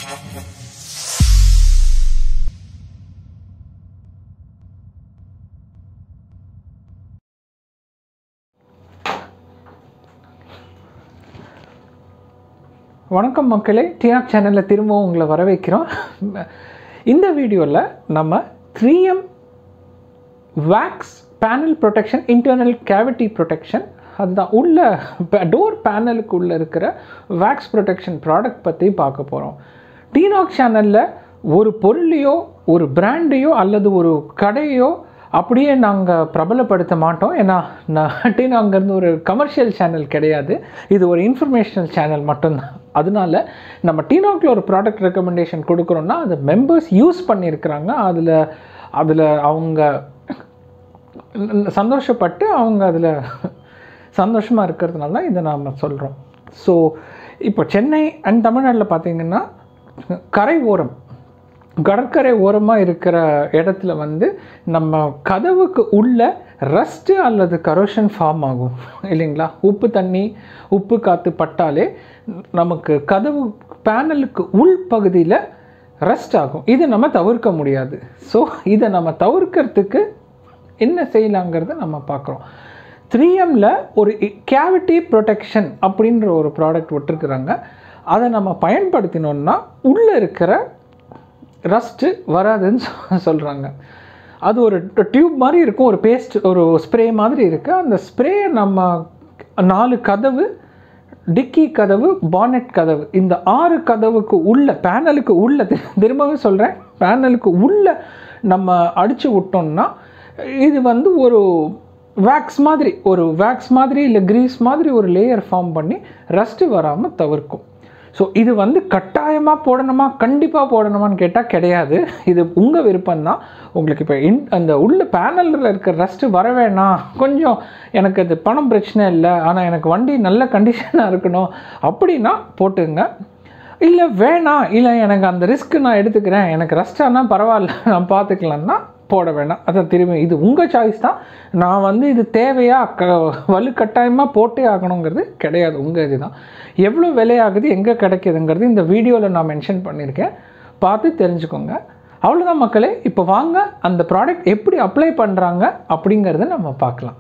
வணக்கம் மக்களே, டிஆர் சேனலில் திரும்பவும் உங்களை வரவேற்கிறோம். இந்த வீடியோவில் நம்ம 3M wax panel protection, internal cavity protection, அதுதான் உள்ள டோர் பேனலுக்கு உள்ளே இருக்கிற வேக்ஸ் ப்ரொடெக்ஷன் ப்ராடக்ட் பற்றி பார்க்க போகிறோம். டிஆர் சேனலில் ஒரு பொருளையோ ஒரு பிராண்டையோ அல்லது ஒரு கடையோ அப்படியே நாங்கள் பிரபலப்படுத்த மாட்டோம். ஏன்னா அங்கேருந்து ஒரு கமர்ஷியல் சேனல் கிடையாது, இது ஒரு இன்ஃபர்மேஷனல் சேனல் மட்டும்தான். அதனால நம்ம டினாக்கில் ஒரு ப்ராடக்ட் ரெக்கமெண்டேஷன் கொடுக்குறோன்னா அது மெம்பர்ஸ் யூஸ் பண்ணியிருக்கிறாங்க, அதில் அவங்க சந்தோஷப்பட்டு அவங்க அதில் சந்தோஷமாக இருக்கிறதுனால தான் இதை நாம் சொல்கிறோம். ஸோ இப்போ சென்னை அண்ட் தமிழ்நாட்டில் பார்த்திங்கன்னா கடற்கரை ஓரமாக இருக்கிற இடத்துல நம்ம கதவுக்கு உள்ள ரஸ்ட்டு அல்லது கரோஷன் ஃபார்ம் ஆகும் இல்லைங்களா. உப்பு காற்று பட்டாலே நமக்கு கதவு பேனலுக்கு உள் பகுதியில் ரஸ்ட் ஆகும். இது நம்ம தவிர்க்க முடியாது. ஸோ இதை நம்ம தவிர்க்கிறதுக்கு என்ன செய்யலாங்கிறத நம்ம பார்க்குறோம். 3Mல ஒரு கேவிட்டி ப்ரொடெக்ஷன் அப்படின்ற ஒரு ப்ராடக்ட் விட்டுருக்குறாங்க. அதை நம்ம பயன்படுத்தினோன்னா உள்ளே இருக்கிற ரஸ்ட்டு வராதுன்னு சொல்கிறாங்க. அது ஒரு டியூப் மாதிரி இருக்கும், ஒரு பேஸ்ட், ஒரு ஸ்ப்ரே மாதிரி இருக்குது. அந்த ஸ்ப்ரே நம்ம 4 கதவு, டிக்கி கதவு, பானெட் கதவு, இந்த 6 கதவுக்கு உள்ள பேனலுக்கு உள்ள, திரும்பவும் சொல்கிறேன், பேனலுக்கு உள்ள நம்ம அடித்து விட்டோம்னா இது ஒரு வேக்ஸ் மாதிரி இல்லை கிரீஸ் மாதிரி ஒரு லேயர் ஃபார்ம் பண்ணி ரஸ்ட்டு வராமல் தவிர்க்கும். ஸோ இது கட்டாயமாக போடணுமா, கண்டிப்பாக போடணுமான்னு கேட்டால் கிடையாது. இது உங்கள் விருப்பம்தான். உங்களுக்கு இப்போ அந்த உள்ள பேனலில் இருக்கிற ரஸ்ட்டு வர வேணாம், கொஞ்சம் எனக்கு அது பணம் பிரச்சனை இல்லை, ஆனால் எனக்கு வண்டி நல்ல கண்டிஷனாக இருக்கணும் அப்படின்னா போட்டுங்க. இல்லை வேணாம், இல்லை எனக்கு அந்த ரிஸ்க்கு நான் எடுத்துக்கிறேன், எனக்கு ரஸ்ட்டானால் பரவாயில்ல நான் பார்த்துக்கலான்னா போட வேணாம். அதான் திரும்பி இது உங்கள் சாய்ஸ் தான். நான் இது தேவையா வலுக்கட்டாயமாக போட்டே ஆகணுங்கிறது கிடையாது, உங்கள் இது தான். எவ்வளோ விலையாகுது, எங்கே கிடைக்கிதுங்கிறது இந்த வீடியோவில் நான் மென்ஷன் பண்ணியிருக்கேன், பார்த்து தெரிஞ்சுக்கோங்க. அவ்வளோதான் மக்களே. இப்போ வாங்க அந்த ப்ராடக்ட் எப்படி அப்ளை பண்ணுறாங்க அப்படிங்கிறத நம்ம பார்க்கலாம்.